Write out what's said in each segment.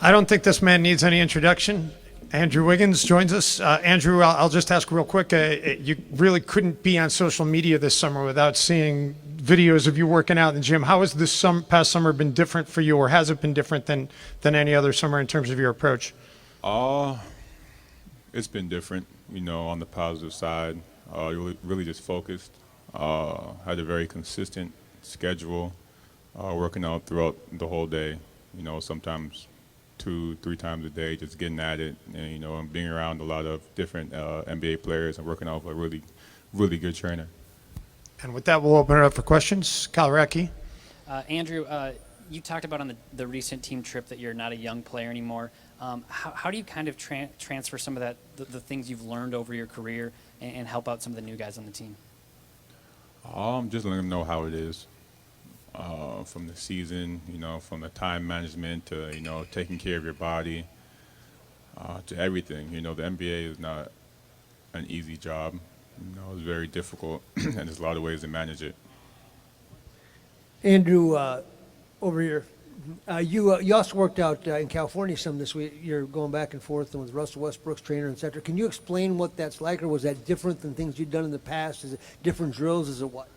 I don't think this man needs any introduction. Andrew Wiggins joins us. Andrew, I'll just ask real quick. You really couldn't be on social media this summer without seeing videos of you working out in the gym. How has this past summer been different for you, or has it been different than any other summer in terms of your approach? It's been different, on the positive side. Really just focused. Had a very consistent schedule, working out throughout the whole day. Sometimes 2-3 times a day, just getting at it, and being around a lot of different NBA players and working out with a really, really good trainer. And with that, we'll open it up for questions. Kyle Radke. Andrew, you talked about on the recent team trip that you're not a young player anymore. How do you kind of transfer some of that, the things you've learned over your career, and help out some of the new guys on the team? Just letting them know how it is. From the season, from the time management to, taking care of your body, to everything. The NBA is not an easy job. It's very difficult, and there's a lot of ways to manage it. Andrew, over here, you also worked out in California some this week. You're going back and forth with Russell Westbrook's trainer, et cetera. Can you explain what that's like, or was that different than things you'd done in the past? Is it different drills? Is it what?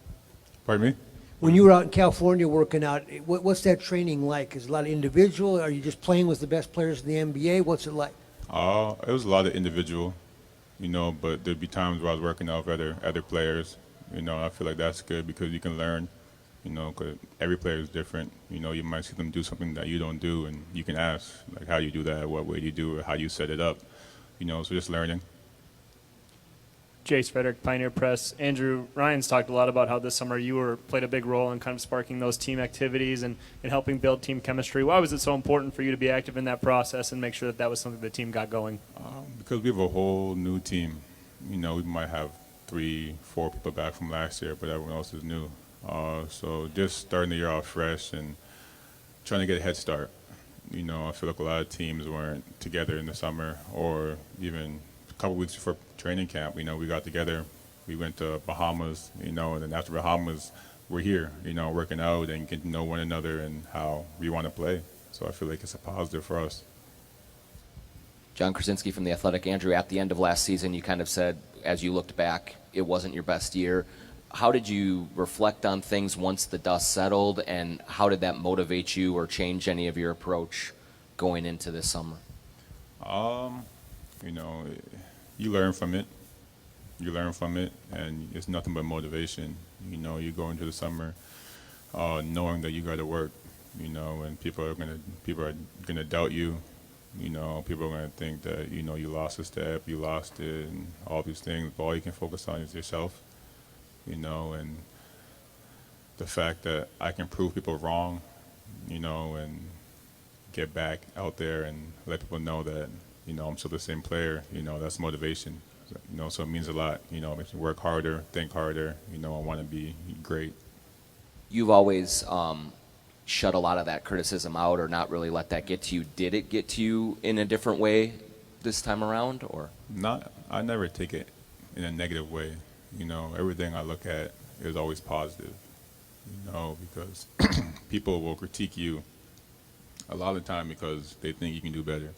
Pardon me? When you were out in California working out, what's that training like? Is it a lot of individual? Are you just playing with the best players in the NBA? What's it like? It was a lot of individual, but there'd be times where I was working out with other players. I feel like that's good because you can learn, because every player is different. You might see them do something that you don't do, and you can ask, like, how do you do that? What way do you do it? How do you set it up? So just learning. Jace Frederick, Pioneer Press. Andrew, Ryan's talked a lot about how this summer you played a big role in kind of sparking those team activities and helping build team chemistry. Why was it so important for you to be active in that process and make sure that was something the team got going? Because we have a whole new team. We might have 3-4 people back from last year, but everyone else is new. So just starting the year off fresh and trying to get a head start. I feel like a lot of teams weren't together in the summer, or even a couple weeks before training camp, we got together. We went to Bahamas, and then after Bahamas, we're here, working out and getting to know one another and how we want to play. So I feel like it's a positive for us. John Krasinski from The Athletic. Andrew, at the end of last season, you kind of said, as you looked back, it wasn't your best year. How did you reflect on things once the dust settled, and how did that motivate you or change any of your approach going into this summer? You learn from it. And it's nothing but motivation. You go into the summer knowing that you got to work, and people are gonna doubt you. People are gonna think that you lost a step, you lost it, and all these things. But all you can focus on is yourself, and the fact that I can prove people wrong, and get back out there and let people know that I'm still the same player. That's motivation. So it means a lot. It makes me work harder, think harder. I want to be great. You've always shut a lot of that criticism out, or not really let that get to you. Did it get to you in a different way this time around, or? Not. I never take it in a negative way. Everything I look at is always positive. Because people will critique you a lot of the time because they think you can do better.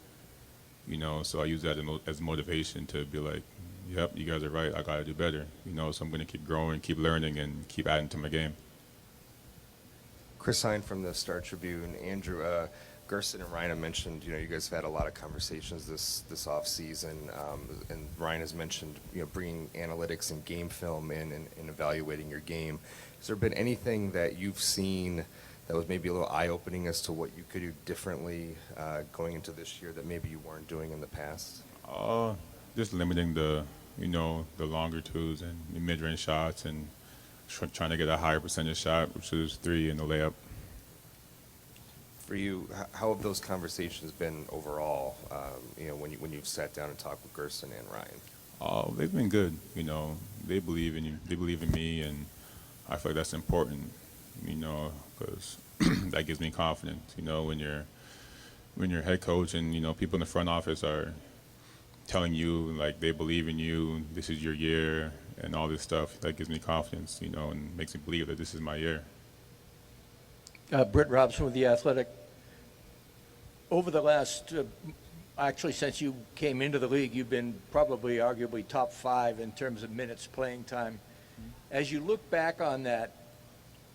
So I use that as motivation to be like, yep, you guys are right, I got to do better. So I'm going to keep growing, keep learning, and keep adding to my game. Chris Hine from the Star Tribune. Andrew, Gerson and Ryan have mentioned, you guys have had a lot of conversations this off season, and Ryan has mentioned, bringing analytics and game film in and evaluating your game. Has there been anything that you've seen that was maybe a little eye-opening as to what you could do differently going into this year that maybe you weren't doing in the past? Just limiting the longer twos and the mid-range shots, and trying to get a higher percentage shot, which is 3 in the layup. For you, how have those conversations been overall? When you've sat down and talked with Gerson and Ryan. They've been good. They believe in you. They believe in me, and I feel like that's important. Because that gives me confidence. When you're head coach and people in the front office are telling you like they believe in you, this is your year, and all this stuff, that gives me confidence. And makes me believe that this is my year. Britt Robson with The Athletic. over the last, actually since you came into the league, you've been probably arguably top 5 in terms of minutes playing time. As you look back on that,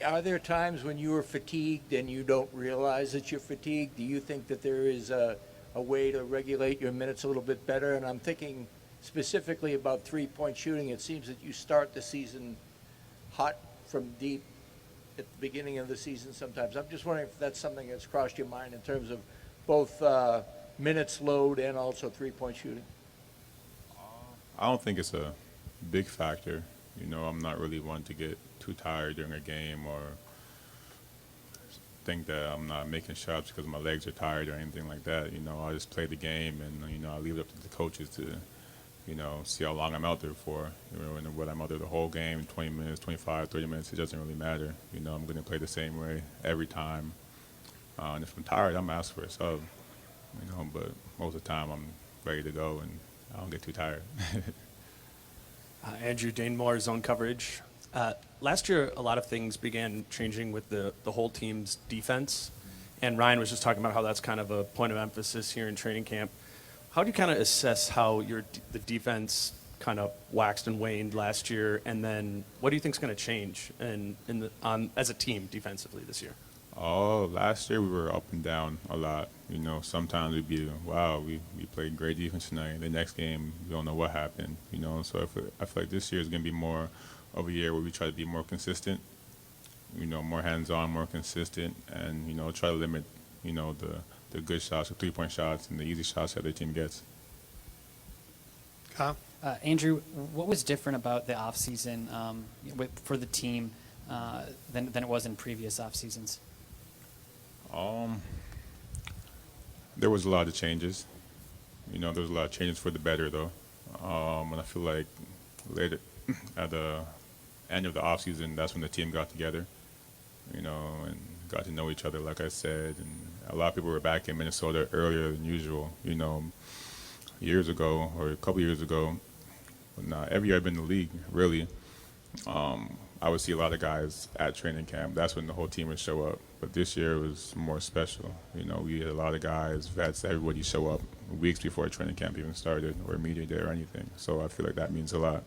are there times when you are fatigued and you don't realize that you're fatigued? Do you think that there is a way to regulate your minutes a little bit better? And I'm thinking specifically about three-point shooting. It seems that you start the season hot from deep at the beginning of the season sometimes. I'm just wondering if that's something that's crossed your mind in terms of both minutes load and also three-point shooting. I don't think it's a big factor. You know, I'm not really one to get too tired during a game or think that I'm not making shots because my legs are tired or anything like that. You know, I just play the game and, you know, I leave it up to the coaches to, you know, see how long I'm out there for. You know, and whether I'm out there the whole game, 20 minutes, 25, 30 minutes, it doesn't really matter. You know, I'm going to play the same way every time. And if I'm tired, I'm asked for a sub. You know, but most of the time I'm ready to go and I don't get too tired. Andrew, Dane Moore, zone coverage. Last year, a lot of things began changing with the whole team's defense. And Ryan was just talking about how that's kind of a point of emphasis here in training camp. How do you kind of assess how the defense kind of waxed and waned last year? And then what do you think is going to change as a team defensively this year? Oh, last year we were up and down a lot. You know, sometimes we'd be, wow, we played great defense tonight. The next game, we don't know what happened. You know, so I feel like this year is going to be more of a year where we try to be more consistent, you know, more hands-on, more consistent, and, you know, try to limit, you know, the good shots, the three-point shots, and the easy shots that their team gets. Kyle? Andrew, what was different about the offseason for the team than it was in previous off seasons? There was a lot of changes. You know, there was a lot of changes for the better, though. And I feel like later at the end of the offseason, that's when the team got together, you know, and got to know each other, like I said. And a lot of people were back in Minnesota earlier than usual, you know, years ago or a couple years ago. But not every year I've been in the league, really. I would see a lot of guys at training camp. That's when the whole team would show up. But this year was more special. You know, we had a lot of guys, vets, everybody show up weeks before training camp even started or media day or anything. So I feel like that means a lot.